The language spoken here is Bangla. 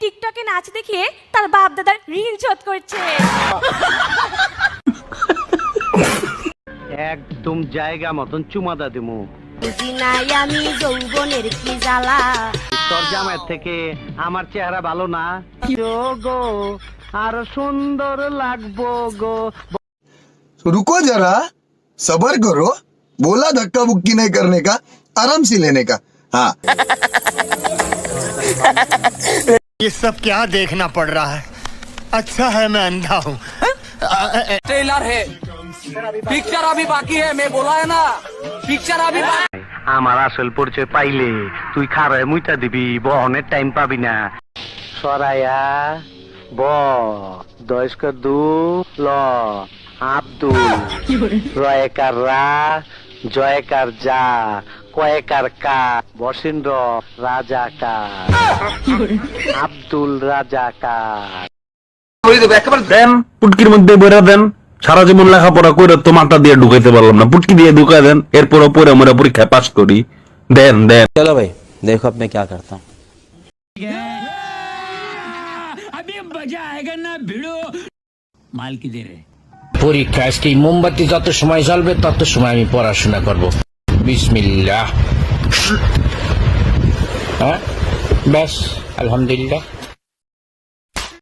টিকটকে নাচ দেখিয়ে তার বাপ দাদার ঋণ শোধ করছে। একদম জায়গা মতন চুমাদা দিমু। বুঝি নাই আমি যৌবনের কি জ্বালা। তোর জামাইয়ের থেকে আমার চেহারা ভালো না গো, আরো সুন্দর লাগবো গো। रुको जरा सबर करो, बोला धक्का बुक्की नहीं करने का, आराम से लेने का। हाँ ये सब क्या देखना पड़ रहा है? अच्छा है मैं अंधा हूँ। ट्रेलर है, पिक्चर अभी बाकी है, मैं बोला है ना, पिक्चर अभी আমার আসল পরিচয় পাইলে তুই খারায় মুইতা দিবি, বহনের টাইম পাবি না। সরায়া ব দয়স্কর দু ল আব্দুল রয়েকার রা জয়কার যা কয়েকার কা বসিন্দ্র রাজাকার আব্দুল রাজাকার। দেন পুটকির মধ্যে বেরা দেন, সারা জীবন লেখাপড়া করে তো মাথা দিয়ে ঢুকাইতে পারলাম না, পুটকি দিয়ে ঢুকাই দেন, এরপরও পরে আমরা পরীক্ষায় পাস করি। দেন দেন। चलो भाई देखो अब मैं क्या करता हूँ। अभी मजा आएगा ना भिड़ो माल की दे रहे পরীক্ষা আজকে মোমবাতি যত সময় জ্বলবে তত সময় আমি পড়াশোনা করব। বিসমিল্লাহ। হ্যাঁ ব্যাস আলহামদুলিল্লাহ।